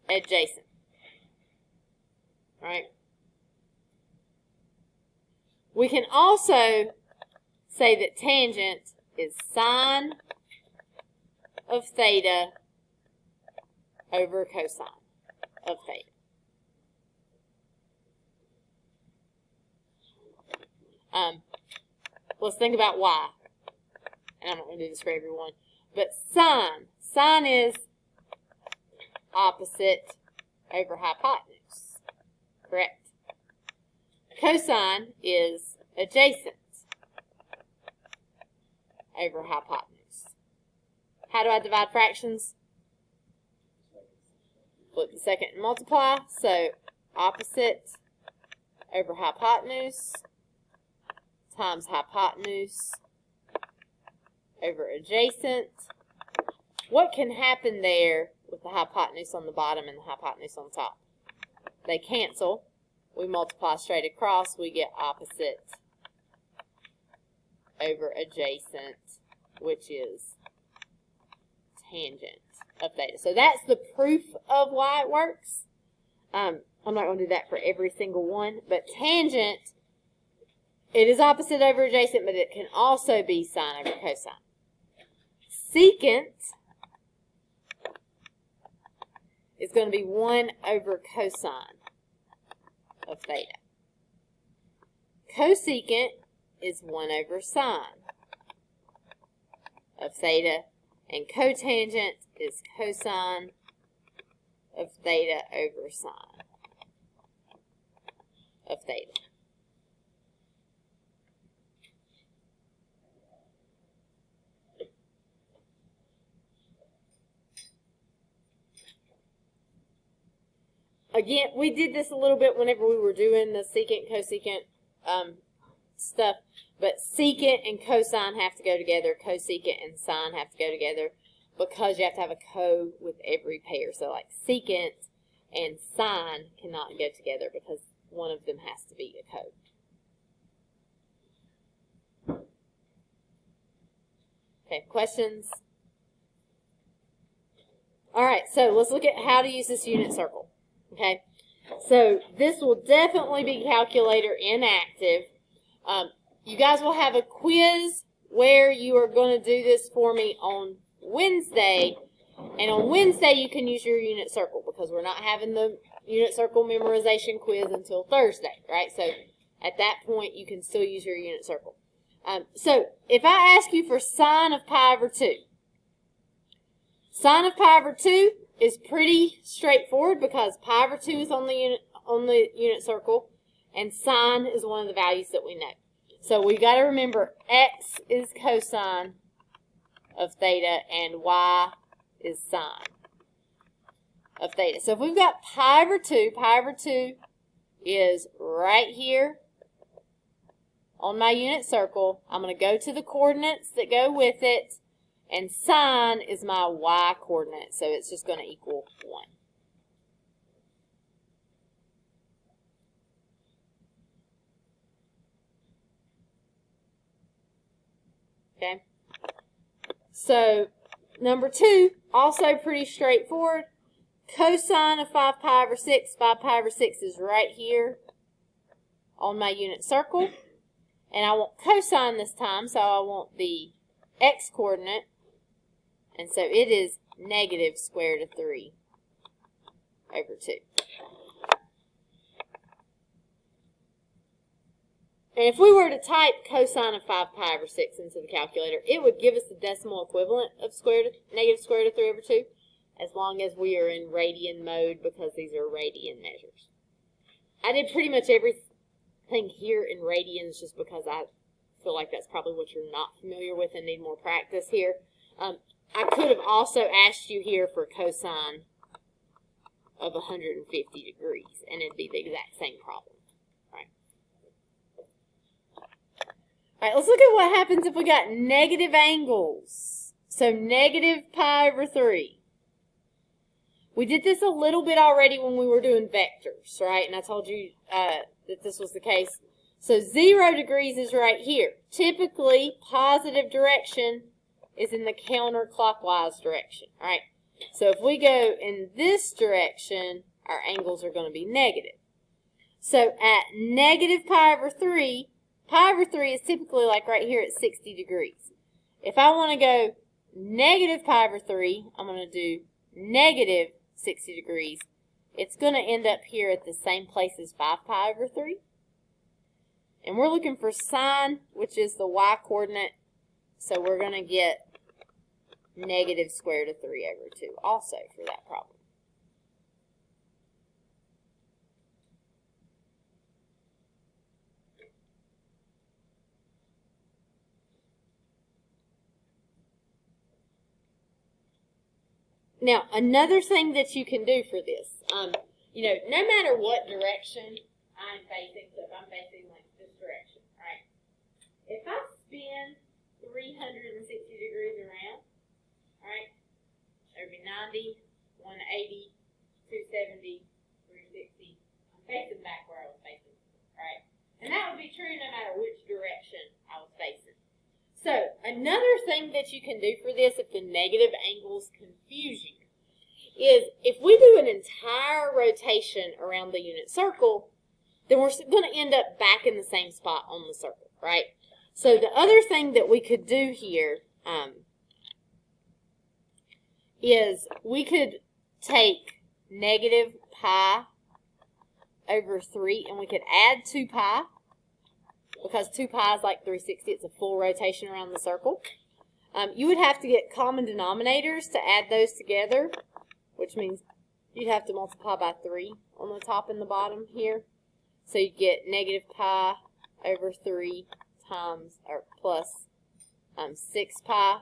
adjacent. Right? We can also say that tangent is sine of theta over cosine of theta. Let's think about y. And I'm not going to do this for everyone. But sine is opposite over hypotenuse. Correct? Cosine is adjacent over hypotenuse. How do I divide fractions? Flip the second and multiply. So opposite over hypotenuse times hypotenuse over adjacent. What can happen there with the hypotenuse on the bottom and the hypotenuse on top? They cancel. We multiply straight across. We get opposite over adjacent, which is tangent of theta. So that's the proof of why it works. I'm not going to do that for every single one, but tangent, it is opposite over adjacent, but it can also be sine over cosine. Secant is going to be 1 over cosine of theta. Cosecant is 1 over sine of theta, and cotangent is cosine of theta over sine of theta. Again, we did this a little bit whenever we were doing the secant, cosecant stuff, but secant and cosine have to go together, cosecant and sine have to go together, because you have to have a co with every pair. So like secant and sine cannot go together because one of them has to be a co. Okay, questions? Alright, so let's look at how to use this unit circle. Okay, so this will definitely be calculator inactive. You guys will have a quiz where you are going to do this for me on Wednesday. And on Wednesday you can use your unit circle because we're not having the unit circle memorization quiz until Thursday, right? So at that point you can still use your unit circle. So if I ask you for sine of pi over 2, sine of pi over 2 is pretty straightforward because pi over 2 is on the unit circle, and sine is one of the values that we know. So we got to remember x is cosine of theta and y is sine of theta. So if we've got pi over 2 is right here on my unit circle. I'm going to go to the coordinates that go with it, and sine is my y coordinate, so it's just going to equal 1. Okay? So, number 2, also pretty straightforward. Cosine of 5 pi over 6. 5 pi over 6 is right here on my unit circle. And I want cosine this time, so I want the x coordinate. And so it is negative square root of 3 over 2. And if we were to type cosine of 5 pi over 6 into the calculator, it would give us the decimal equivalent of negative square root of 3 over 2, as long as we are in radian mode, because these are radian measures. I did pretty much everything here in radians just because I feel like that's probably what you're not familiar with and need more practice here. I could have also asked you here for cosine of 150 degrees, and it'd be the exact same problem. All right, let's look at what happens if we got negative angles. So negative pi over 3. We did this a little bit already when we were doing vectors, right? And I told you that this was the case. So 0 degrees is right here. Typically, positive direction is in the counterclockwise direction, all right? So if we go in this direction, our angles are going to be negative. So at negative pi over 3 is typically like right here at 60 degrees. If I want to go negative pi over 3, I'm going to do negative 60 degrees. It's going to end up here at the same place as 5 pi over 3. And we're looking for sine, which is the y-coordinate. So we're going to get negative square root of 3 over 2 also for that problem. Now, another thing that you can do for this, no matter what direction I'm facing, so if I'm facing like this direction, right? If I spin 360 degrees around, all right, there would be 90, 180, 270, 360. I'm facing back where I was facing, right? And that would be true no matter which direction I was facing. So, another thing that you can do for this, if the negative angles confuse you, is if we do an entire rotation around the unit circle, then we're going to end up back in the same spot on the circle, right? So the other thing that we could do here is we could take negative pi over 3 and we could add 2 pi, because 2 pi is like 360. It's a full rotation around the circle. You would have to get common denominators to add those together, which means you'd have to multiply by 3 on the top and the bottom here. So you get negative pi over 3 times, or plus 6 pi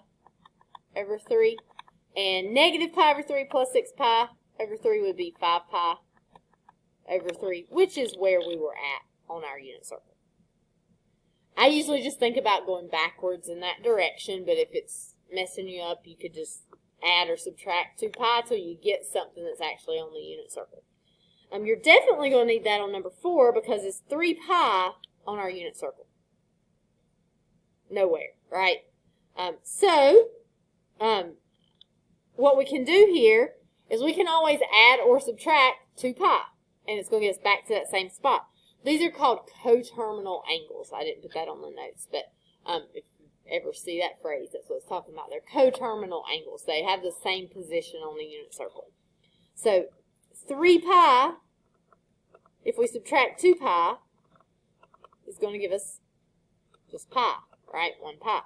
over 3. And negative pi over 3 plus 6 pi over 3 would be 5 pi over 3, which is where we were at on our unit circle. I usually just think about going backwards in that direction, but if it's messing you up, you could just add or subtract 2 pi till you get something that's actually on the unit circle. You're definitely going to need that on number 4 because it's 3 pi on our unit circle. Nowhere, right? What we can do here is we can always add or subtract 2 pi, and it's going to get us back to that same spot. These are called coterminal angles. I didn't put that on the notes, but if you ever see that phrase, that's what it's talking about. They're coterminal angles. They have the same position on the unit circle. So 3 pi, if we subtract 2 pi, is going to give us just pi, right? 1 pi.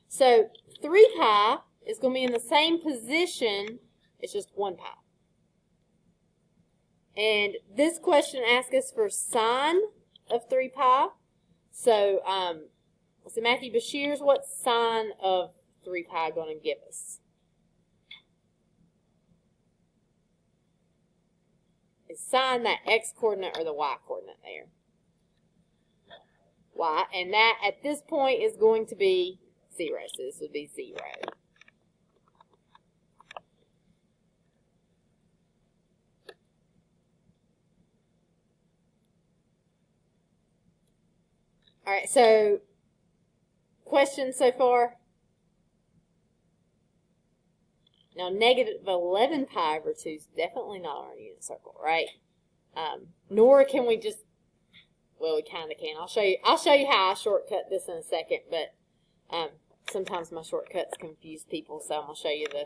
So 3 pi is going to be in the same position. It's just 1 pi. And this question asks us for sine of 3 pi. So, let's see, Matthew Bashirs, what's sine of 3 pi going to give us? Is sine that x-coordinate or the y-coordinate there? Y. And that, at this point, is going to be 0. So this would be 0. All right, so questions so far? Now, negative 11 pi over 2 is definitely not on our unit circle, right? Nor can we just, well, we kind of can. I'll show you how I shortcut this in a second, but sometimes my shortcuts confuse people, so I'm going to show you the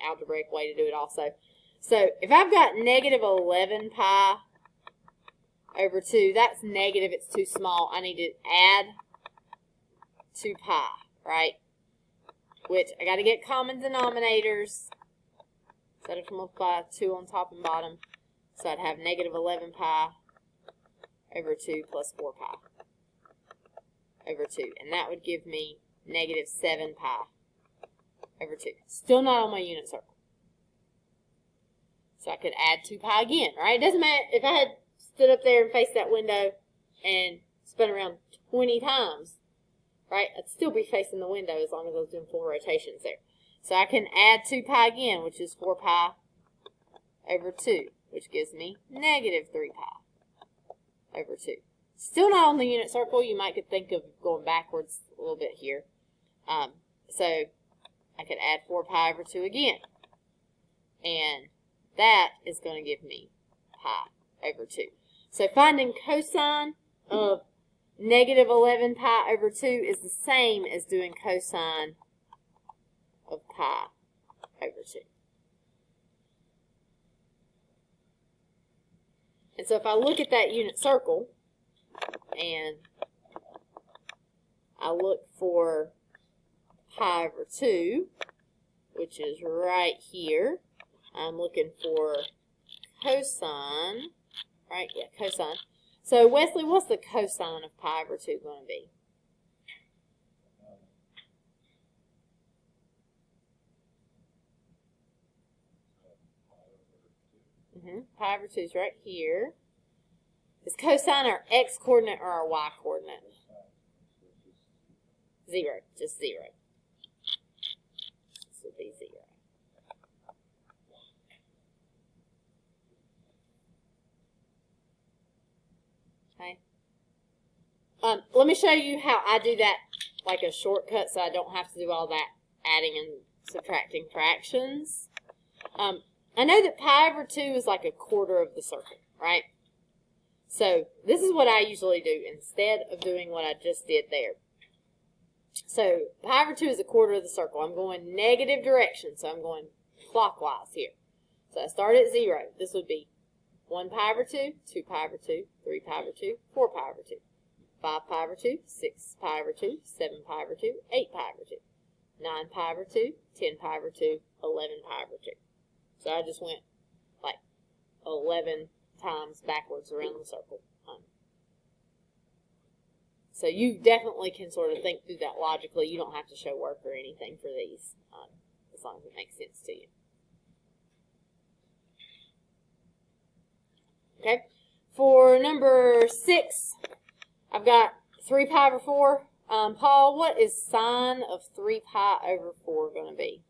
algebraic way to do it also. So if I've got negative 11 pi over 2. That's negative. It's too small. I need to add 2 pi, right? Which I got to get common denominators. So I'd have to multiply 2 on top and bottom. So I'd have negative 11 pi over 2 plus 4 pi over 2. And that would give me negative 7 pi over 2. Still not on my unit circle. So I could add 2 pi again, right? It doesn't matter if I had stood up there and faced that window and spun around 20 times, right? I'd still be facing the window as long as I was doing full rotations there. So I can add 2 pi again, which is 4 pi over 2, which gives me negative 3 pi over 2. Still not on the unit circle. You might could think of going backwards a little bit here. So I could add 4 pi over 2 again. And that is going to give me pi over 2. So finding cosine of negative 11 pi over 2 is the same as doing cosine of pi over 2. And so if I look at that unit circle and I look for pi over 2, which is right here, I'm looking for cosine, right? Yeah, cosine. So Wesley, what's the cosine of pi over 2 going to be? Pi over 2 is right here. Is cosine our x coordinate or our y coordinate? 0, just 0. This would be 0. Okay. Let me show you how I do that, like a shortcut, so I don't have to do all that adding and subtracting fractions. I know that pi over 2 is like a quarter of the circle, right? So this is what I usually do instead of doing what I just did there. So pi over 2 is a quarter of the circle. I'm going negative direction, so I'm going clockwise here. So I start at 0. This would be 1 pi over 2, 2 pi over 2, 3 pi over 2, 4 pi over 2, 5 pi over 2, 6 pi over 2, 7 pi over 2, 8 pi over 2, 9 pi over 2, 10 pi over 2, 11 pi over 2. So I just went like 11 times backwards around the circle. So you definitely can sort of think through that logically. You don't have to show work or anything for these, as long as it makes sense to you. Okay, for number 6, I've got 3 pi over 4. Paul, what is sine of 3 pi over 4 going to be?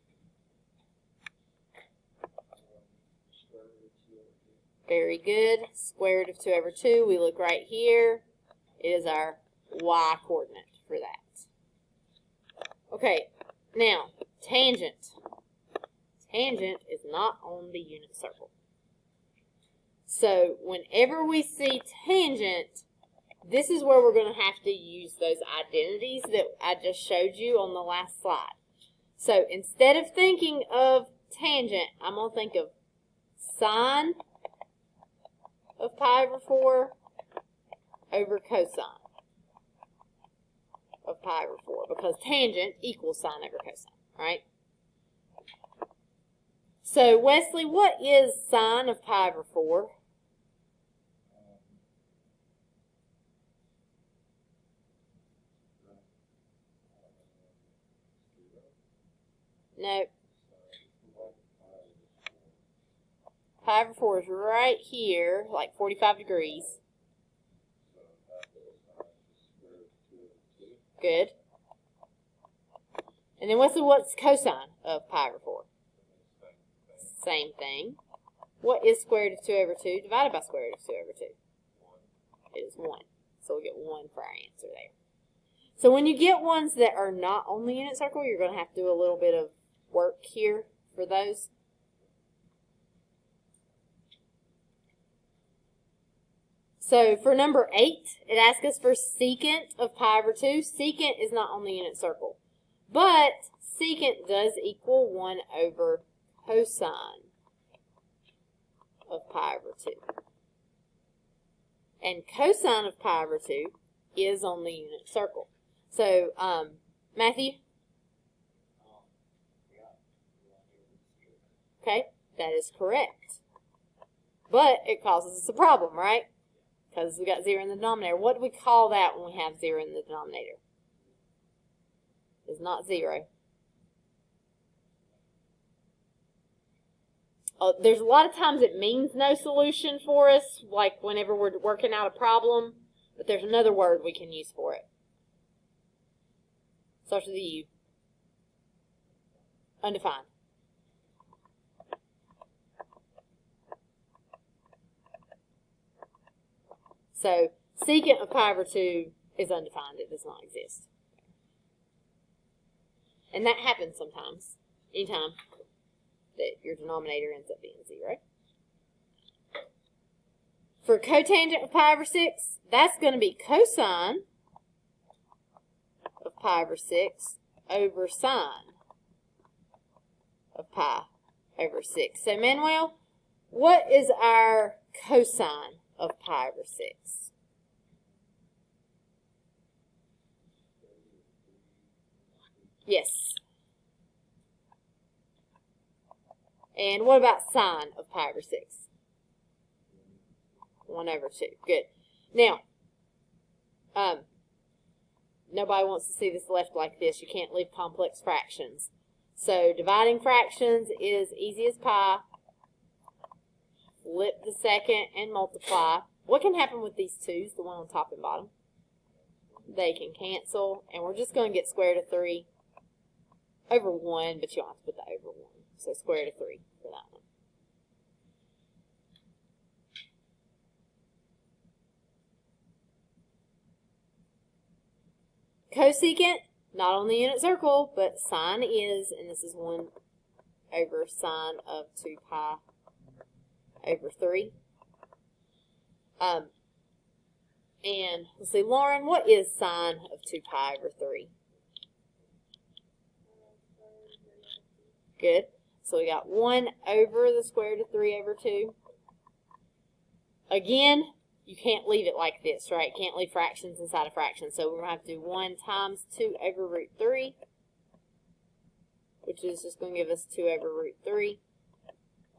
Very good. Square root of 2 over 2. We look right here. It is our y coordinate for that. Okay, now, tangent. Tangent is not on the unit circle. So, whenever we see tangent, this is where we're going to have to use those identities that I just showed you on the last slide. So, instead of thinking of tangent, I'm going to think of sine of pi over 4 over cosine of pi over 4, because tangent equals sine over cosine, right? So, Wesley, what is sine of pi over 4? No. Pi over 4 is right here, like 45 degrees. Good. And then what's cosine of pi over 4? Same thing. What is square root of 2 over 2 divided by square root of 2 over 2? It is 1. So we'll get 1 for our answer there. So when you get ones that are not on the unit circle, you're going to have to do a little bit of work here for those. So for number 8, it asks us for secant of pi over 2. Secant is not on the unit circle, but secant does equal 1 over cosine of pi over 2. And cosine of pi over 2 is on the unit circle. So, Matthew? Okay, that is correct. But it causes us a problem, right? Because we got 0 in the denominator. What do we call that when we have 0 in the denominator? It's not 0. There's a lot of times it means no solution for us, like whenever we're working out a problem, but there's another word we can use for it. Starts with a U. Undefined. So, secant of pi over 2 is undefined. It does not exist. And that happens sometimes, anytime that your denominator ends up being 0. For cotangent of pi over 6, that's going to be cosine of pi over 6 over sine of pi over 6. So, Manuel, what is our cosine of pi over 6? Yes. And what about sine of pi over 6? 1 over 2. Good. Now, nobody wants to see this left like this. You can't leave complex fractions. So, dividing fractions is easy as pie. Flip the second and multiply. What can happen with these 2's, the one on top and bottom? They can cancel, and we're just going to get square root of 3 over 1, but you don't have to put the over 1. So square root of 3 for that one. Cosecant, not on the unit circle, but sine is, and this is 1 over sine of 2 pi over 3. And let's see, Lauren, what is sine of 2 pi over 3? Good. So we got 1 over the square root of 3 over 2. Again, you can't leave it like this, right? Can't leave fractions inside of fractions. So we're going to have to do 1 times 2 over root 3, which is just going to give us 2 over root 3.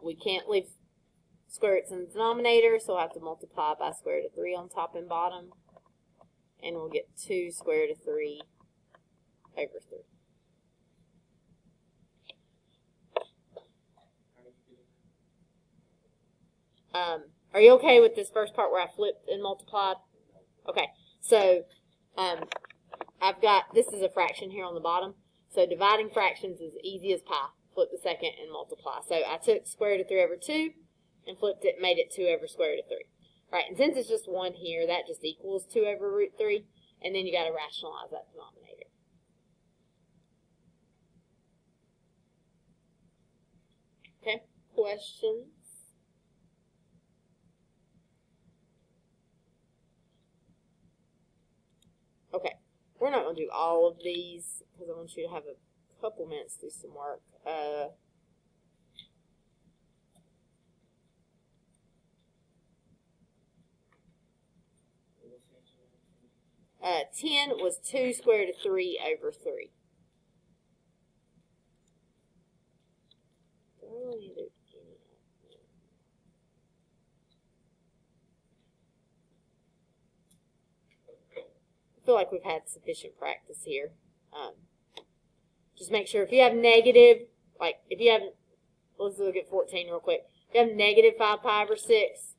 We can't leave square roots in the denominator, so we'll have to multiply by square root of 3 on top and bottom. And we'll get 2 square root of 3 over 3. Are you okay with this first part where I flipped and multiplied? Okay, so I've got, this is a fraction here on the bottom. So dividing fractions is easy as pie. Flip the second and multiply. So I took square root of 3 over 2 and flipped it, made it 2 over square root of 3. Right, and since it's just 1 here, that just equals 2 over root 3. And then you got to rationalize that denominator. Okay, questions? Okay, we're not going to do all of these because I want you to have a couple minutes to do some work. 10 was 2 square root of 3 over 3. I feel like we've had sufficient practice here. Just make sure if you have negative, like if you have, let's look at 14 real quick. If you have negative 5 pi over 6,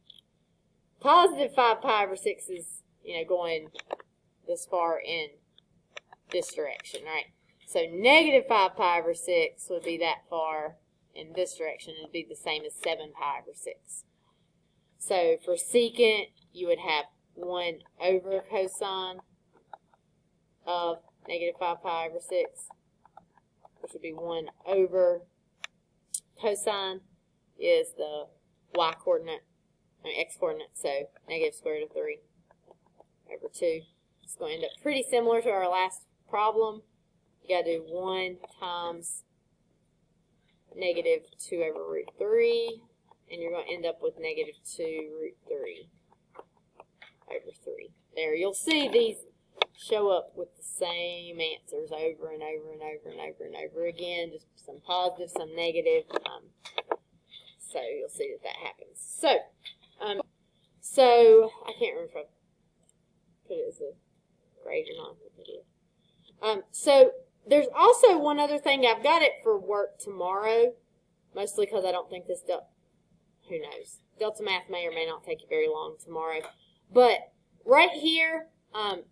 positive 5 pi over 6 is, going this far in this direction, right? So negative 5 pi over 6 would be that far in this direction. It would be the same as 7 pi over 6. So for secant, you would have 1 over cosine of negative 5 pi over 6, which would be 1 over cosine is the y-coordinate, x-coordinate, so negative square root of 3 over 2. It's going to end up pretty similar to our last problem. You got to do 1 times negative 2 over root 3, and you're going to end up with negative 2 root 3. over 3. There, you'll see these show up with the same answers over and over and over and over and over again, just some positive, some negative. So you'll see that happens. So I can't remember if I put it as a grade or not. I think I did. So there's also one other thing. I've got it for work tomorrow, mostly because I don't think this who knows. Delta Math may or may not take you very long tomorrow. But right here,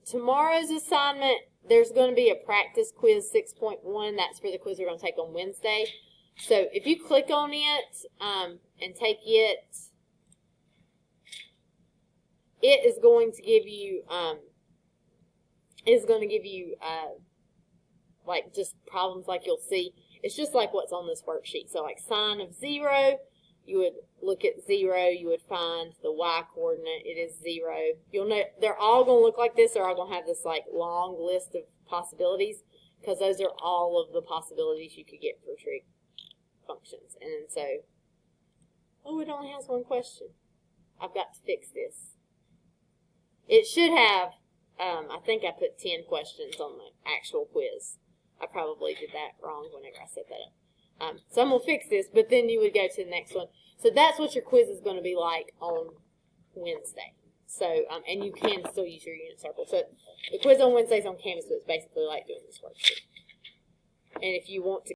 tomorrow's assignment, there's going to be a practice quiz 6.1. That's for the quiz we're going to take on Wednesday. So if you click on it and take it, it is going to give you like just problems like you'll see. It's just like what's on this worksheet. So like sine of 0, you would look at 0, you would find the y coordinate, it is 0. You'll know they're all going to look like this. They're all going to have this like long list of possibilities because those are all of the possibilities you could get for trig functions. And then so, oh, it only has one question. I've got to fix this. It should have, I think I put 10 questions on the actual quiz. I probably did that wrong whenever I set that up. So I'm going to fix this, but then you would go to the next one. So that's what your quiz is going to be like on Wednesday. So, and you can still use your unit circle. So the quiz on Wednesday is on Canvas, but it's basically like doing this worksheet. And if you want to